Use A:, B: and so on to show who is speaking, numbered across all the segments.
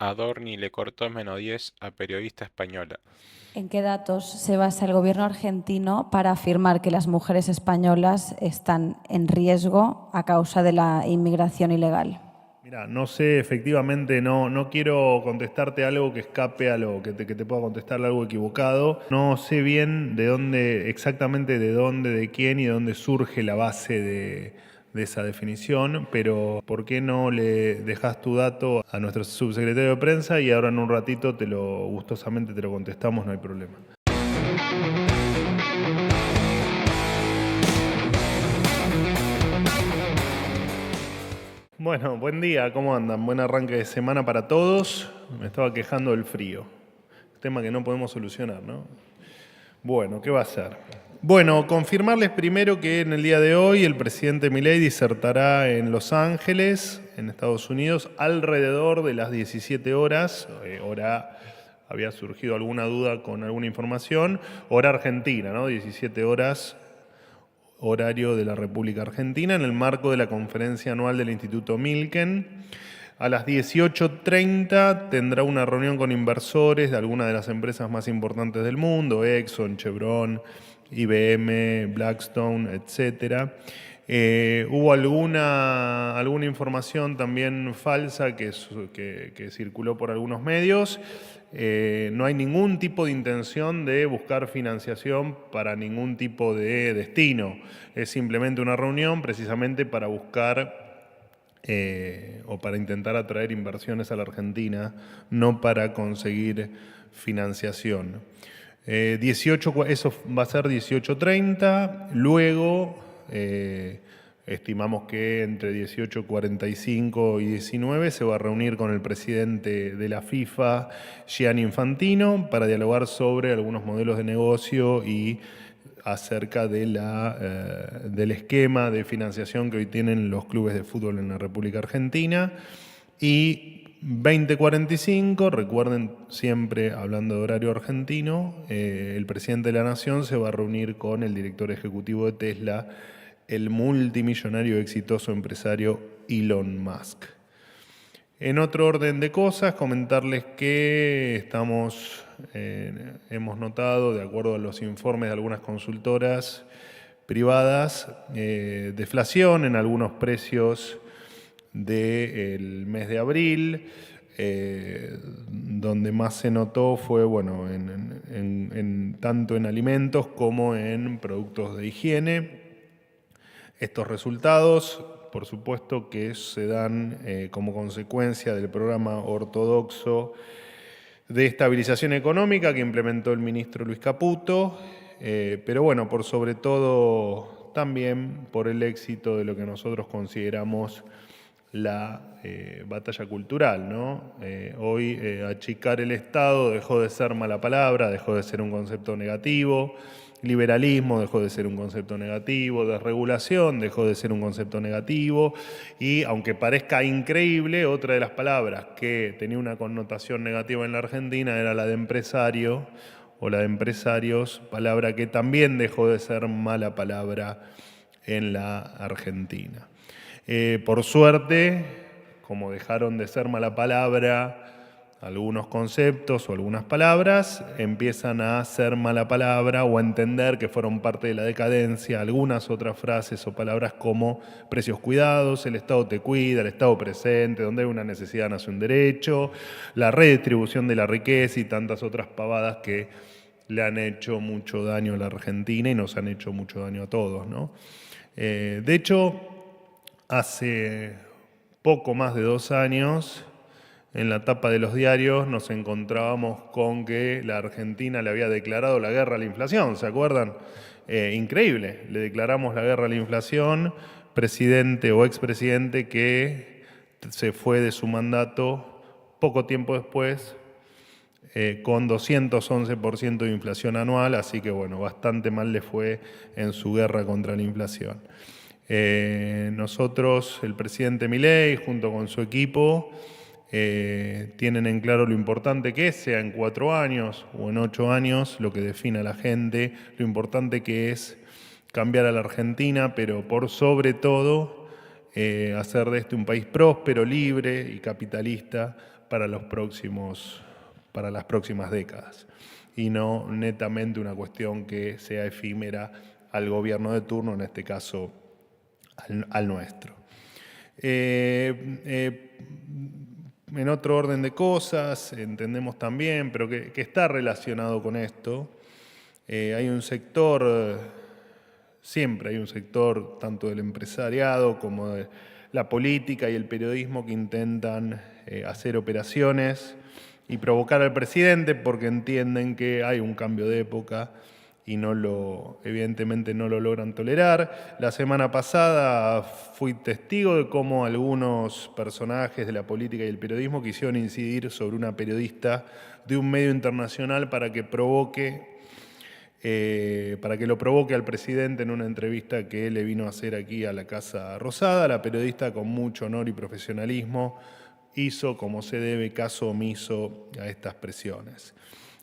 A: Adorni le cortó -10 a periodista española.
B: ¿En qué datos se basa el gobierno argentino para afirmar que las mujeres españolas están en riesgo a causa de la inmigración ilegal?
C: Mira, no sé, efectivamente, no quiero contestarte algo que escape a lo que te pueda contestar algo equivocado. No sé bien de dónde, exactamente de dónde, de quién y de dónde surge la base de esa definición, pero ¿por qué no le dejas tu dato a nuestro subsecretario de prensa y ahora en un ratito gustosamente te lo contestamos, no hay problema? Bueno, buen día, ¿cómo andan? Buen arranque de semana para todos. Me estaba quejando del frío, tema que no podemos solucionar, ¿no? Bueno, ¿qué va a ser? Bueno, confirmarles primero que en el día de hoy el presidente Milei disertará en Los Ángeles, en Estados Unidos, alrededor de las 17 horas, había surgido alguna duda con alguna información, hora argentina, ¿no? 17 horas horario de la República Argentina, en el marco de la conferencia anual del Instituto Milken. A las 18:30 tendrá una reunión con inversores de algunas de las empresas más importantes del mundo, Exxon, Chevron, IBM, Blackstone, etc. Hubo alguna información también falsa que circuló por algunos medios. No hay ningún tipo de intención de buscar financiación para ningún tipo de destino. Es simplemente una reunión precisamente para buscar o para intentar atraer inversiones a la Argentina, no para conseguir financiación. Eso va a ser 18:30, luego estimamos que entre 18:45 y 19 se va a reunir con el presidente de la FIFA, Gianni Infantino, para dialogar sobre algunos modelos de negocio y acerca del esquema de financiación que hoy tienen los clubes de fútbol en la República Argentina. Y 20:45, recuerden siempre hablando de horario argentino, el presidente de la Nación se va a reunir con el director ejecutivo de Tesla, el multimillonario y exitoso empresario Elon Musk. En otro orden de cosas, comentarles que hemos notado, de acuerdo a los informes de algunas consultoras privadas, deflación en algunos precios del mes de abril. Donde más se notó fue tanto en alimentos como en productos de higiene. Estos resultados, por supuesto, que se dan como consecuencia del programa ortodoxo de estabilización económica que implementó el ministro Luis Caputo, pero bueno, por sobre todo también por el éxito de lo que nosotros consideramos la batalla cultural, ¿no? Hoy achicar el Estado dejó de ser mala palabra, dejó de ser un concepto negativo. Liberalismo dejó de ser un concepto negativo, desregulación dejó de ser un concepto negativo y aunque parezca increíble, otra de las palabras que tenía una connotación negativa en la Argentina era la de empresario o la de empresarios, palabra que también dejó de ser mala palabra en la Argentina. Por suerte, como dejaron de ser mala palabra algunos conceptos o algunas palabras, empiezan a ser mala palabra o a entender que fueron parte de la decadencia algunas otras frases o palabras como precios cuidados, el Estado te cuida, el Estado presente, donde hay una necesidad nace un derecho, la redistribución de la riqueza y tantas otras pavadas que le han hecho mucho daño a la Argentina y nos han hecho mucho daño a todos, ¿no? De hecho, hace poco más de 2 años, en la tapa de los diarios nos encontrábamos con que la Argentina le había declarado la guerra a la inflación, ¿se acuerdan? Increíble, le declaramos la guerra a la inflación, presidente o expresidente que se fue de su mandato poco tiempo después, con 211% de inflación anual, así que bueno, bastante mal le fue en su guerra contra la inflación. Nosotros, el presidente Milei, junto con su equipo, tienen en claro lo importante que es, sea en 4 años o en 8 años, lo que define a la gente, lo importante que es cambiar a la Argentina, pero por sobre todo hacer de este un país próspero, libre y capitalista para las próximas décadas, y no netamente una cuestión que sea efímera al gobierno de turno, en este caso al nuestro. En otro orden de cosas, entendemos también, pero que está relacionado con esto, hay un sector, siempre hay un sector, tanto del empresariado como de la política y el periodismo, que intentan hacer operaciones y provocar al presidente porque entienden que hay un cambio de época y evidentemente no lo logran tolerar. La semana pasada fui testigo de cómo algunos personajes de la política y el periodismo quisieron incidir sobre una periodista de un medio internacional para que lo provoque al presidente en una entrevista que le vino a hacer aquí a la Casa Rosada. La periodista, con mucho honor y profesionalismo, hizo, como se debe, caso omiso a estas presiones.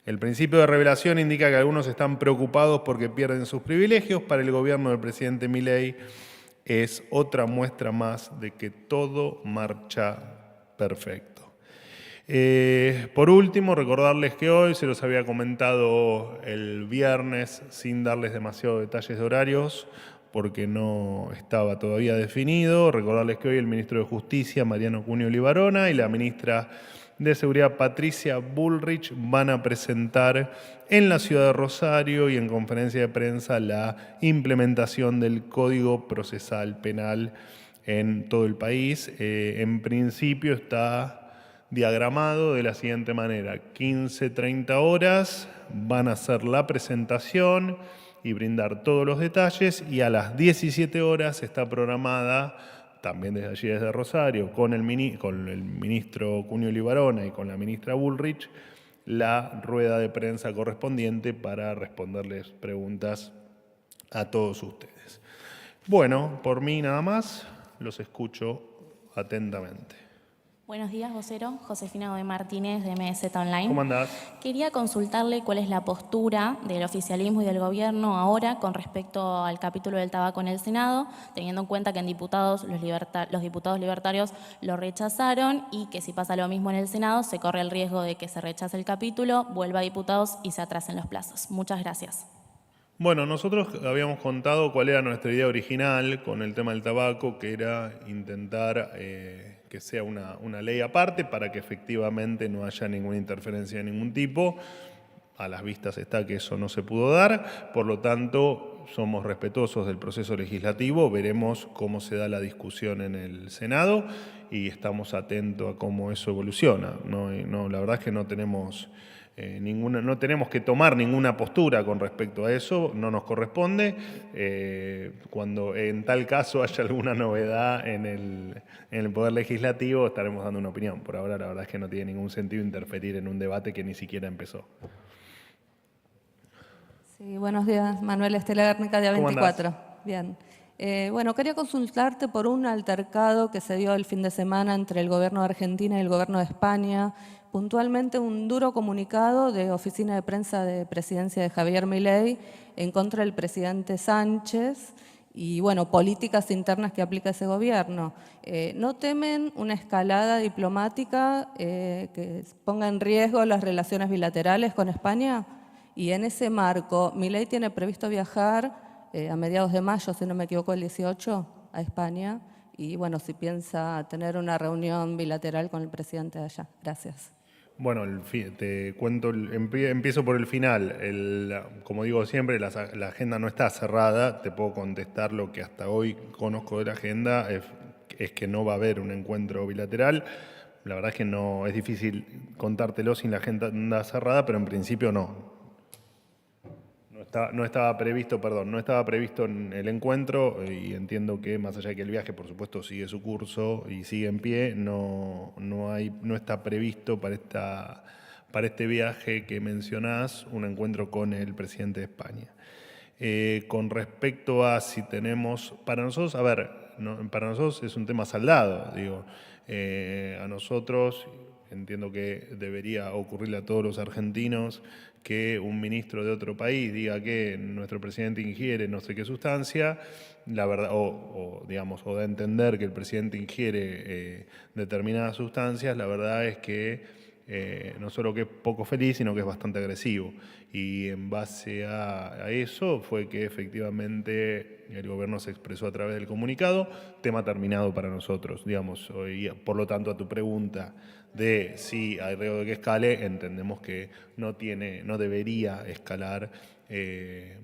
C: El principio de revelación indica que algunos están preocupados porque pierden sus privilegios. Para el gobierno del presidente Milei es otra muestra más de que todo marcha perfecto. Por último, recordarles que hoy, se los había comentado el viernes sin darles demasiados detalles de horarios, porque no estaba todavía definido. Recordarles que hoy el ministro de Justicia, Mariano Cunio Libarona, y la ministra de Seguridad, Patricia Bullrich, van a presentar en la ciudad de Rosario y en conferencia de prensa la implementación del Código Procesal Penal en todo el país. En principio está diagramado de la siguiente manera: 15-30 horas van a hacer la presentación y brindar todos los detalles, y a las 17 horas está programada, también desde allí, desde Rosario, con el ministro Cunio Libarona y con la ministra Bullrich, la rueda de prensa correspondiente para responderles preguntas a todos ustedes. Bueno, por mí nada más, los escucho atentamente.
D: Buenos días, vocero. Josefina Godoy Martínez, de MZ Online.
C: ¿Cómo andás?
D: Quería consultarle cuál es la postura del oficialismo y del gobierno ahora con respecto al capítulo del tabaco en el Senado, teniendo en cuenta que en diputados los diputados libertarios lo rechazaron, y que si pasa lo mismo en el Senado se corre el riesgo de que se rechace el capítulo, vuelva a diputados y se atrasen los plazos. Muchas gracias.
C: Bueno, nosotros habíamos contado cuál era nuestra idea original con el tema del tabaco, que era intentar que sea una ley aparte para que efectivamente no haya ninguna interferencia de ningún tipo. A las vistas está que eso no se pudo dar, por lo tanto somos respetuosos del proceso legislativo, veremos cómo se da la discusión en el Senado y estamos atentos a cómo eso evoluciona. La verdad es que no tenemos que tomar ninguna postura con respecto a eso, no nos corresponde. Cuando en tal caso haya alguna novedad en el Poder Legislativo, estaremos dando una opinión. Por ahora, la verdad es que no tiene ningún sentido interferir en un debate que ni siquiera empezó.
E: Sí, buenos días, Manuel Estela Guernica, día 24. Bien. Bueno, quería consultarte por un altercado que se dio el fin de semana entre el gobierno de Argentina y el gobierno de España, puntualmente un duro comunicado de oficina de prensa de presidencia de Javier Milei en contra del presidente Sánchez y, bueno, políticas internas que aplica ese gobierno. ¿No temen una escalada diplomática que ponga en riesgo las relaciones bilaterales con España? Y en ese marco, Milei tiene previsto viajar a mediados de mayo, si no me equivoco, el 18, a España. Y bueno, si piensa tener una reunión bilateral con el presidente de allá. Gracias.
C: Bueno, te cuento, empiezo por el final. Como digo siempre, la agenda no está cerrada. Te puedo contestar lo que hasta hoy conozco de la agenda, es que no va a haber un encuentro bilateral. La verdad es que no es difícil contártelo sin la agenda cerrada, pero en principio no. No estaba previsto en el encuentro, y entiendo que más allá de que el viaje, por supuesto, sigue su curso y sigue en pie, no está previsto para este viaje que mencionás un encuentro con el presidente de España. Con respecto a si tenemos, para nosotros es un tema saldado, digo, a nosotros entiendo que debería ocurrirle a todos los argentinos que un ministro de otro país diga que nuestro presidente ingiere no sé qué sustancia, la verdad, o da a entender que el presidente ingiere determinadas sustancias, la verdad es que no solo que es poco feliz, sino que es bastante agresivo. Y en base a eso fue que efectivamente el gobierno se expresó a través del comunicado, tema terminado para nosotros, digamos. Y por lo tanto, a tu pregunta de si hay riesgo de que escale, entendemos que no debería escalar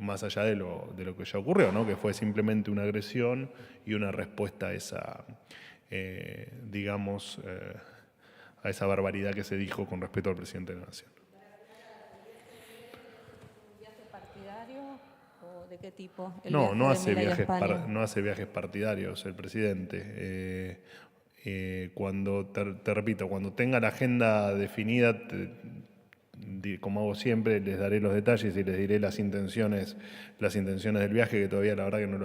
C: más allá de lo que ya ocurrió, ¿no? Que fue simplemente una agresión y una respuesta a esa, a esa barbaridad que se dijo con respecto al presidente de la Nación.
E: ¿Un viaje partidario o de qué tipo?
C: No hace viajes partidarios el presidente. Cuando, te repito, cuando tenga la agenda definida, como hago siempre, les daré los detalles y les diré las intenciones del viaje, que todavía la verdad que no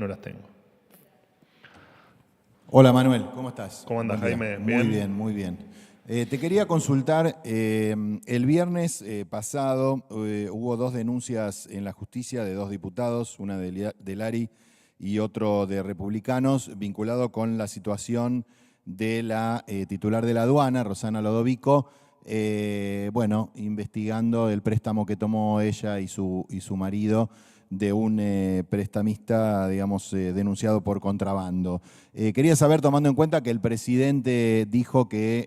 C: las tengo.
F: Hola Manuel, ¿cómo estás?
C: ¿Cómo andas, Jaime?
F: Muy bien, muy bien. Te quería consultar, el viernes pasado hubo 2 denuncias en la justicia de 2 diputados, una de Lari y otro de Republicanos, vinculado con la situación de la titular de la aduana, Rosana Lodovico, investigando el préstamo que tomó ella y su marido de un prestamista, denunciado por contrabando. Quería saber, tomando en cuenta que el presidente dijo que,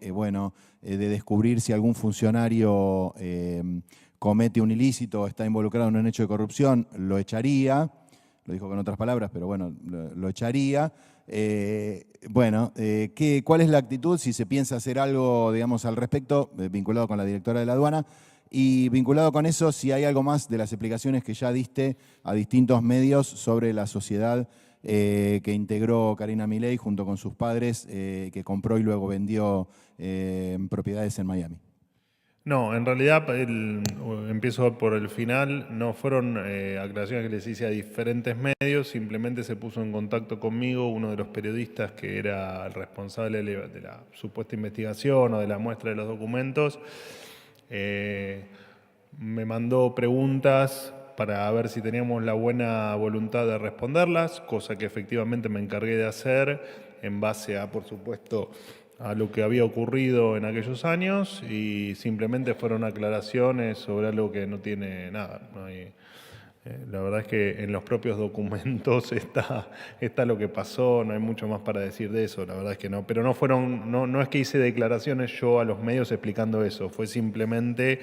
F: de descubrir si algún funcionario comete un ilícito o está involucrado en un hecho de corrupción, lo echaría. Lo dijo con otras palabras, pero lo echaría. ¿Cuál es la actitud? Si se piensa hacer algo, al respecto, vinculado con la directora de la aduana. Y vinculado con eso, si hay algo más de las explicaciones que ya diste a distintos medios sobre la sociedad que integró Karina Milei junto con sus padres, que compró y luego vendió propiedades en Miami.
C: No, en realidad, empiezo por el final, no fueron aclaraciones que les hice a diferentes medios, simplemente se puso en contacto conmigo uno de los periodistas que era el responsable de la supuesta investigación o de la muestra de los documentos. Me mandó preguntas para ver si teníamos la buena voluntad de responderlas, cosa que efectivamente me encargué de hacer en base a, por supuesto, a lo que había ocurrido en aquellos años, y simplemente fueron aclaraciones sobre algo que no tiene nada. La verdad es que en los propios documentos está lo que pasó, no hay mucho más para decir de eso, la verdad es que no. Pero no es que hice declaraciones yo a los medios explicando eso, fue simplemente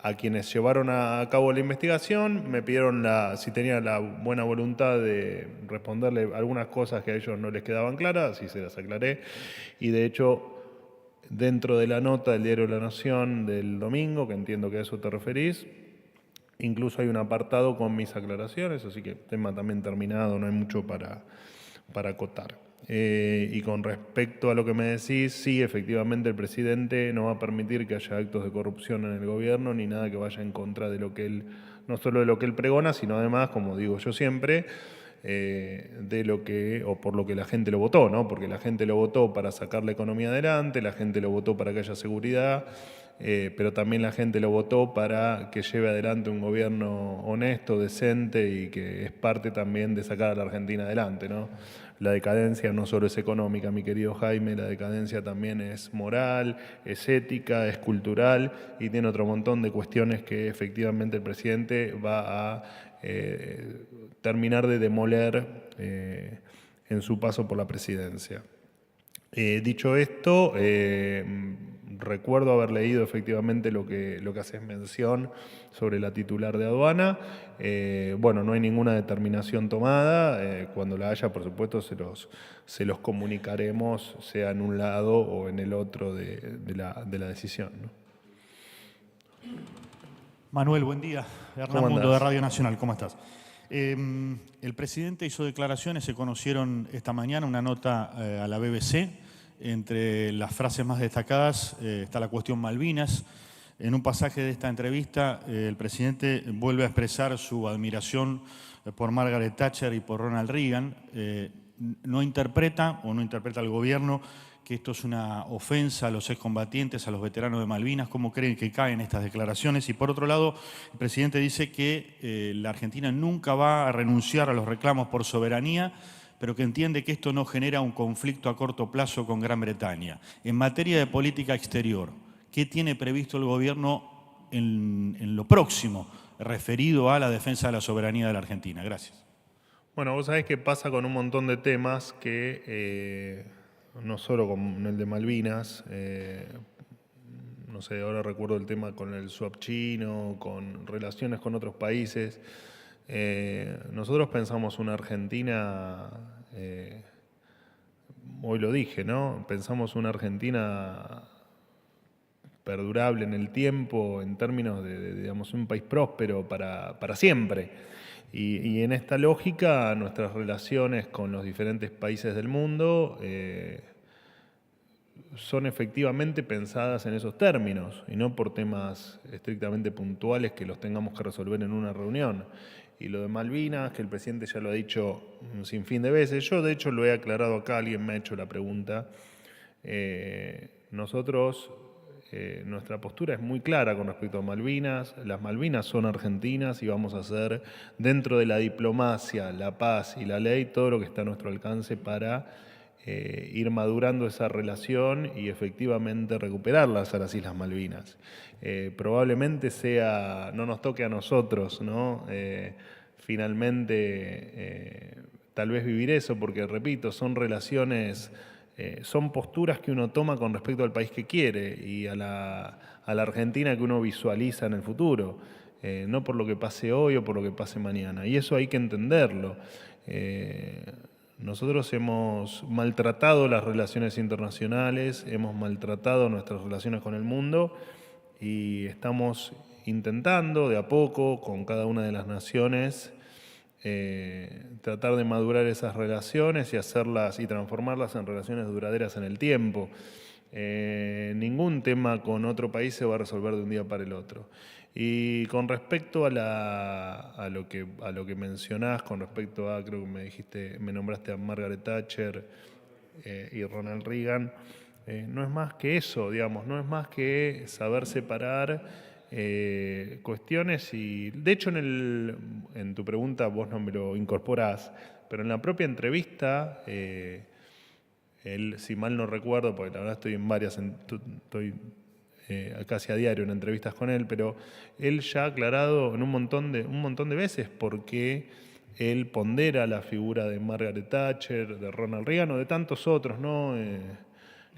C: a quienes llevaron a cabo la investigación, me pidieron si tenía la buena voluntad de responderle algunas cosas que a ellos no les quedaban claras, así se las aclaré. Y de hecho, dentro de la nota del diario La Nación del domingo, que entiendo que a eso te referís, incluso hay un apartado con mis aclaraciones, así que tema también terminado, no hay mucho para acotar. Y con respecto a lo que me decís, sí, efectivamente el presidente no va a permitir que haya actos de corrupción en el gobierno, ni nada que vaya en contra de lo que él, no solo de lo que él pregona, sino además, como digo yo siempre, de lo que, o por lo que la gente lo votó, ¿no? Porque la gente lo votó para sacar la economía adelante, la gente lo votó para que haya seguridad, pero también la gente lo votó para que lleve adelante un gobierno honesto, decente y que es parte también de sacar a la Argentina adelante, ¿no? La decadencia no solo es económica, mi querido Jaime, la decadencia también es moral, es ética, es cultural y tiene otro montón de cuestiones que efectivamente el presidente va a terminar de demoler en su paso por la presidencia. Dicho esto, recuerdo haber leído efectivamente lo que haces mención sobre la titular de aduana. No hay ninguna determinación tomada. Cuando la haya, por supuesto, se los comunicaremos, sea en un lado o en el otro de la decisión, ¿no?
G: Manuel, buen día. Hernán Mundo de Radio Nacional, ¿cómo estás? El presidente hizo declaraciones, se conocieron esta mañana, una nota a la BBC. Entre las frases más destacadas está la cuestión Malvinas. En un pasaje de esta entrevista, el presidente vuelve a expresar su admiración por Margaret Thatcher y por Ronald Reagan. No interpreta el gobierno que esto es una ofensa a los excombatientes, a los veteranos de Malvinas. ¿Cómo creen que caen estas declaraciones? Y por otro lado, el presidente dice que la Argentina nunca va a renunciar a los reclamos por soberanía, pero que entiende que esto no genera un conflicto a corto plazo con Gran Bretaña. En materia de política exterior, ¿qué tiene previsto el gobierno en lo próximo referido a la defensa de la soberanía de la Argentina? Gracias.
C: Bueno, vos sabés qué pasa con un montón de temas que, no solo con el de Malvinas, no sé, ahora recuerdo el tema con el swap chino, con relaciones con otros países. Nosotros pensamos una Argentina, hoy lo dije, ¿no? Pensamos una Argentina perdurable en el tiempo, en términos de digamos, un país próspero para siempre. Y en esta lógica, nuestras relaciones con los diferentes países del mundo son efectivamente pensadas en esos términos y no por temas estrictamente puntuales que los tengamos que resolver en una reunión. Y lo de Malvinas, que el presidente ya lo ha dicho un sinfín de veces, yo de hecho lo he aclarado acá, alguien me ha hecho la pregunta. Nosotros, nuestra postura es muy clara con respecto a Malvinas. Las Malvinas son argentinas y vamos a hacer dentro de la diplomacia, la paz y la ley todo lo que está a nuestro alcance para ir madurando esa relación y efectivamente recuperarlas a las Islas Malvinas. Probablemente no nos toque a nosotros, ¿no? Finalmente, tal vez vivir eso, porque repito, son relaciones, son posturas que uno toma con respecto al país que quiere y a la Argentina que uno visualiza en el futuro, no por lo que pase hoy o por lo que pase mañana. Y eso hay que entenderlo. Nosotros hemos maltratado las relaciones internacionales, hemos maltratado nuestras relaciones con el mundo y estamos intentando de a poco con cada una de las naciones tratar de madurar esas relaciones y hacerlas y transformarlas en relaciones duraderas en el tiempo. Ningún tema con otro país se va a resolver de un día para el otro. Y con respecto a lo que mencionás, con respecto a, creo que me nombraste a Margaret Thatcher y Ronald Reagan, no es más que eso, digamos, no es más que saber separar cuestiones y, de hecho, en tu pregunta vos no me lo incorporás, pero en la propia entrevista, él, si mal no recuerdo, porque la verdad estoy en varias, estoy casi a diario en entrevistas con él, pero él ya ha aclarado en un montón de veces por qué él pondera la figura de Margaret Thatcher, de Ronald Reagan o de tantos otros, ¿no?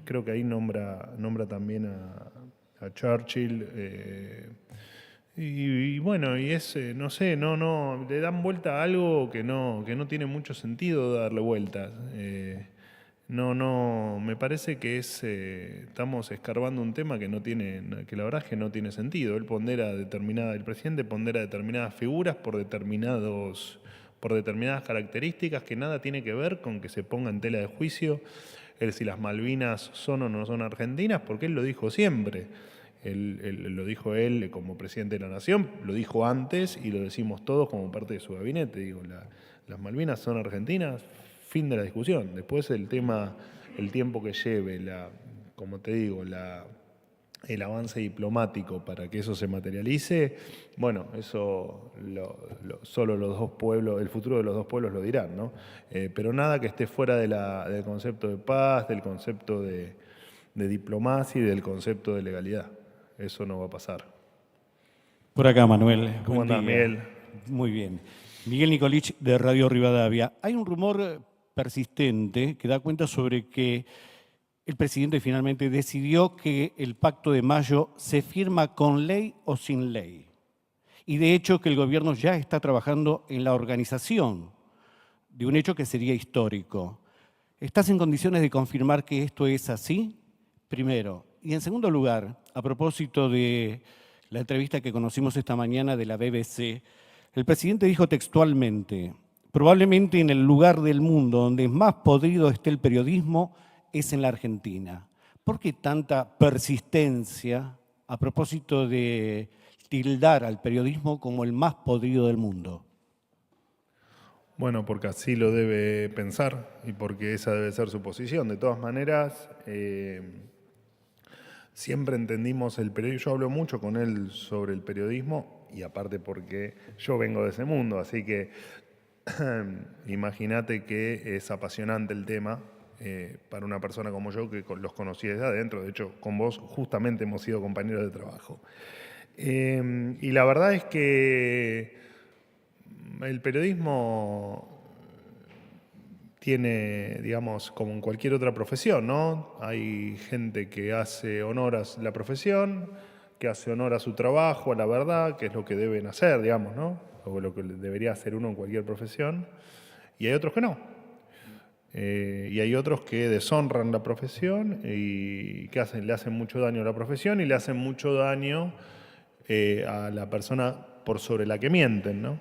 C: Creo que ahí nombra también a Churchill. Y bueno, y no sé, no, le dan vuelta a algo que no tiene mucho sentido darle vueltas. Me parece que estamos escarbando un tema que la verdad es que no tiene sentido. El presidente pondera determinadas figuras por determinadas características que nada tiene que ver con que se ponga en tela de juicio si las Malvinas son o no son argentinas, porque él lo dijo siempre. Lo dijo él como presidente de la Nación, lo dijo antes y lo decimos todos como parte de su gabinete. Digo, las Malvinas son argentinas. Fin de la discusión. Después el tiempo que lleve, como te digo, el avance diplomático para que eso se materialice, bueno, eso solo los dos pueblos, el futuro de los dos pueblos lo dirán, ¿no? Pero nada que esté fuera del concepto de paz, del concepto de diplomacia y del concepto de legalidad. Eso no va a pasar.
H: Por acá, Manuel.
C: ¿Cómo andás, Miguel?
H: Muy bien. Miguel Nicolich, de Radio Rivadavia. Hay un rumor persistente que da cuenta sobre que el presidente finalmente decidió que el Pacto de Mayo se firma con ley o sin ley. Y de hecho que el gobierno ya está trabajando en la organización de un hecho que sería histórico. ¿Estás en condiciones de confirmar que esto es así? Primero. Y en segundo lugar, a propósito de la entrevista que conocimos esta mañana de la BBC, el presidente dijo textualmente: probablemente en el lugar del mundo donde más podrido esté el periodismo es en la Argentina. ¿Por qué tanta persistencia a propósito de tildar al periodismo como el más podrido del mundo?
C: Bueno, porque así lo debe pensar y porque esa debe ser su posición. De todas maneras, siempre entendimos el periodismo. Yo hablo mucho con él sobre el periodismo y aparte porque yo vengo de ese mundo, así que imagínate que es apasionante el tema para una persona como yo que los conocí desde adentro. De hecho, con vos justamente hemos sido compañeros de trabajo. Y la verdad es que el periodismo tiene, digamos, como en cualquier otra profesión, ¿no? Hay gente que hace honor a la profesión, que hace honor a su trabajo, a la verdad, que es lo que deben hacer, digamos, ¿no? O lo que debería hacer uno en cualquier profesión. Y hay otros que no. Y hay otros que deshonran la profesión y que le hacen mucho daño a la profesión y le hacen mucho daño a la persona por sobre la que mienten, ¿no?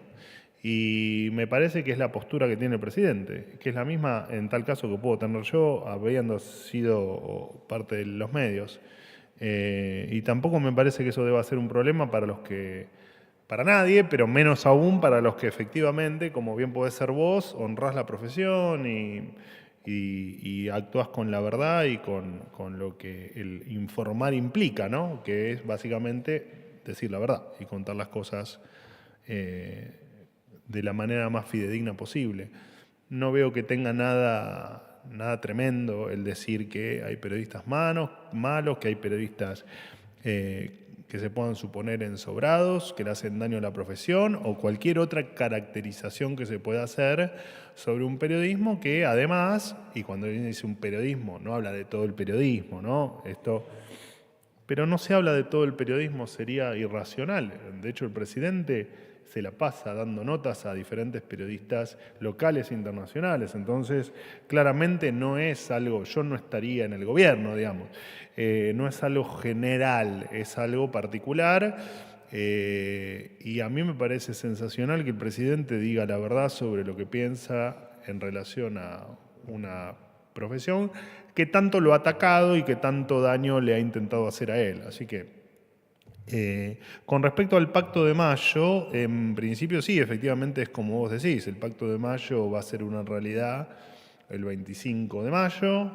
C: Y me parece que es la postura que tiene el presidente, que es la misma en tal caso que puedo tener yo, habiendo sido parte de los medios. Y tampoco me parece que eso deba ser un problema para nadie, pero menos aún para los que efectivamente, como bien podés ser vos, honrás la profesión y actuás con la verdad y con lo que el informar implica, ¿no? Que es básicamente decir la verdad y contar las cosas de la manera más fidedigna posible. No veo que tenga nada tremendo el decir que hay periodistas malos, que hay periodistas que se puedan suponer ensobrados, que le hacen daño a la profesión o cualquier otra caracterización que se pueda hacer sobre un periodismo que además, y cuando dice un periodismo, no habla de todo el periodismo, ¿no? Pero no se habla de todo el periodismo, sería irracional. De hecho, el presidente se la pasa dando notas a diferentes periodistas locales e internacionales. Entonces, claramente no es algo, yo no estaría en el gobierno, digamos. No es algo general, es algo particular. Y a mí me parece sensacional que el presidente diga la verdad sobre lo que piensa en relación a una profesión que tanto lo ha atacado y que tanto daño le ha intentado hacer a él. Así que con respecto al Pacto de Mayo, en principio sí, efectivamente es como vos decís, el Pacto de Mayo va a ser una realidad el 25 de mayo,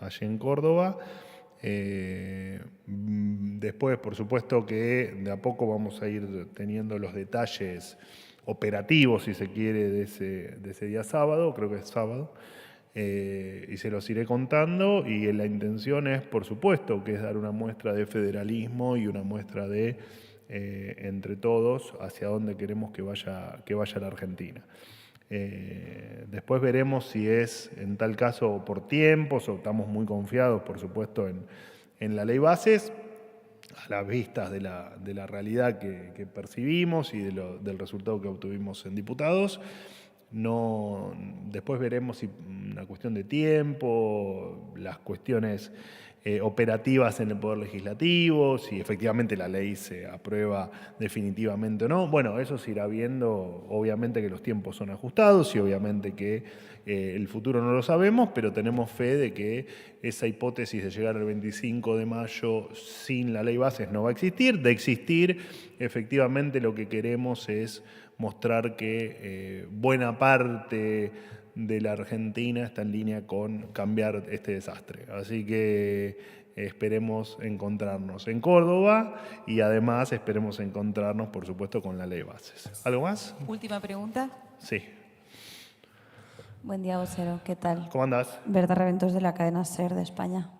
C: allí en Córdoba. Después, por supuesto que de a poco vamos a ir teniendo los detalles operativos, si se quiere, de ese día sábado, creo que es sábado. Y se los iré contando y la intención es, por supuesto, que es dar una muestra de federalismo y una muestra de, entre todos, hacia dónde queremos que vaya la Argentina. Después veremos si es, en tal caso, por tiempos o estamos muy confiados, por supuesto, en la ley bases, a las vistas de la realidad que percibimos y del resultado que obtuvimos en diputados. Después veremos si una cuestión de tiempo, las cuestiones operativas en el Poder Legislativo, si efectivamente la ley se aprueba definitivamente o no. Bueno, eso se irá viendo, obviamente que los tiempos son ajustados y obviamente que el futuro no lo sabemos, pero tenemos fe de que esa hipótesis de llegar al 25 de mayo sin la ley bases no va a existir. De existir, efectivamente lo que queremos es mostrar que buena parte de la Argentina está en línea con cambiar este desastre. Así que esperemos encontrarnos en Córdoba y además esperemos encontrarnos, por supuesto, con la ley bases. ¿Algo más?
I: Última pregunta.
C: Sí.
B: Buen día, vocero. ¿Qué tal?
C: ¿Cómo andás?
B: Berta Reventos, de la cadena SER de España.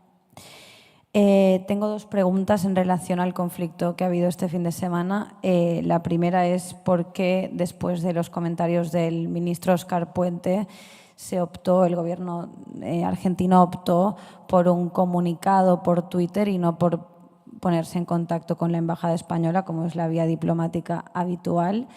B: Tengo dos preguntas en relación al conflicto que ha habido este fin de semana. La primera es por qué, después de los comentarios del ministro Óscar Puente, el gobierno argentino optó por un comunicado por Twitter y no por ponerse en contacto con la embajada española, como es la vía diplomática habitual.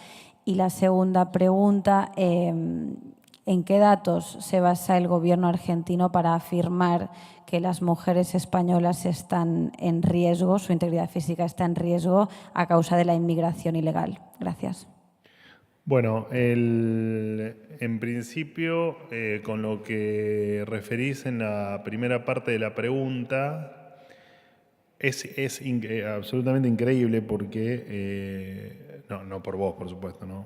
B: Y la segunda pregunta, ¿en qué datos se basa el gobierno argentino para afirmar que las mujeres españolas están en riesgo, su integridad física está en riesgo a causa de la inmigración ilegal? Gracias.
C: Bueno, en principio, con lo que referís en la primera parte de la pregunta, es absolutamente increíble porque, no por vos, por supuesto, ¿no?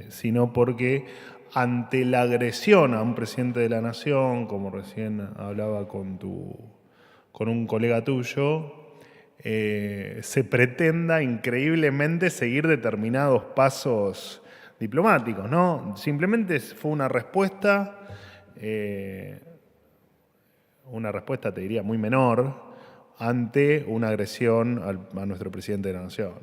C: sino porque ante la agresión a un presidente de la nación, como recién hablaba con un colega tuyo, se pretenda increíblemente seguir determinados pasos diplomáticos, ¿no? Simplemente fue una respuesta, te diría, muy menor ante una agresión a nuestro presidente de la nación.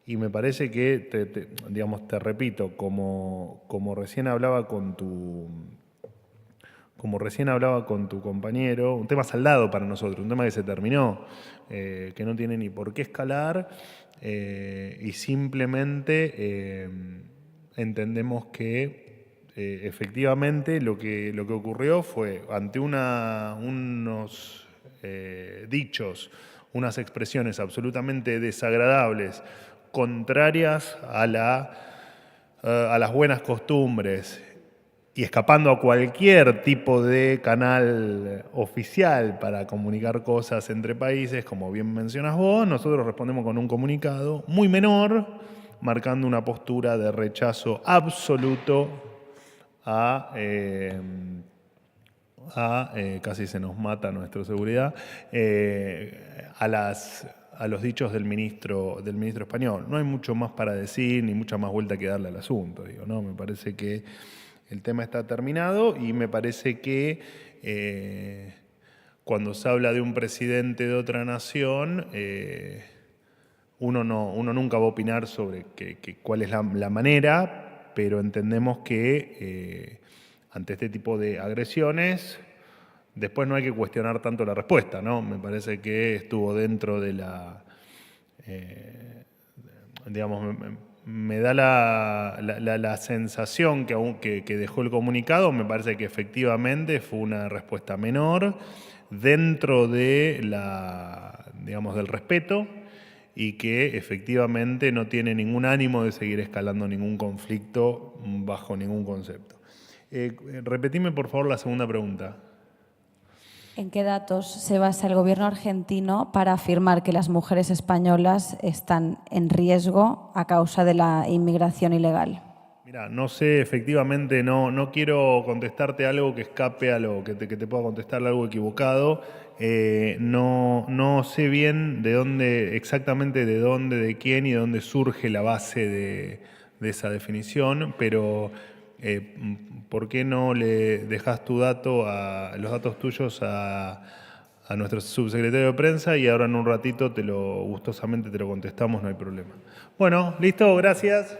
C: Y me parece que, te repito, como recién hablaba con tu compañero, un tema saldado para nosotros, un tema que se terminó, que no tiene ni por qué escalar, y simplemente entendemos que efectivamente lo que ocurrió fue ante unos dichos, unas expresiones absolutamente desagradables, contrarias a las buenas costumbres y escapando a cualquier tipo de canal oficial para comunicar cosas entre países, como bien mencionas vos, nosotros respondemos con un comunicado muy menor, marcando una postura de rechazo absoluto casi se nos mata nuestra seguridad, a los dichos del ministro español. No hay mucho más para decir, ni mucha más vuelta que darle al asunto, ¿no? Me parece que el tema está terminado y me parece que cuando se habla de un presidente de otra nación, uno nunca va a opinar sobre cuál es la manera, pero entendemos que ante este tipo de agresiones, después no hay que cuestionar tanto la respuesta, ¿no? Me parece que estuvo dentro de la... me da la sensación que dejó el comunicado, me parece que efectivamente fue una respuesta menor dentro de del respeto y que efectivamente no tiene ningún ánimo de seguir escalando ningún conflicto bajo ningún concepto. Repetime, por favor, la segunda pregunta.
B: ¿En qué datos se basa el gobierno argentino para afirmar que las mujeres españolas están en riesgo a causa de la inmigración ilegal?
C: Mira, no sé, efectivamente, no quiero contestarte algo que escape a lo que te pueda contestar algo equivocado. No sé bien exactamente de quién y de dónde surge la base de esa definición, pero ¿por qué no le dejas los datos tuyos a nuestro subsecretario de prensa y ahora en un ratito gustosamente te lo contestamos, no hay problema? Bueno, listo, gracias.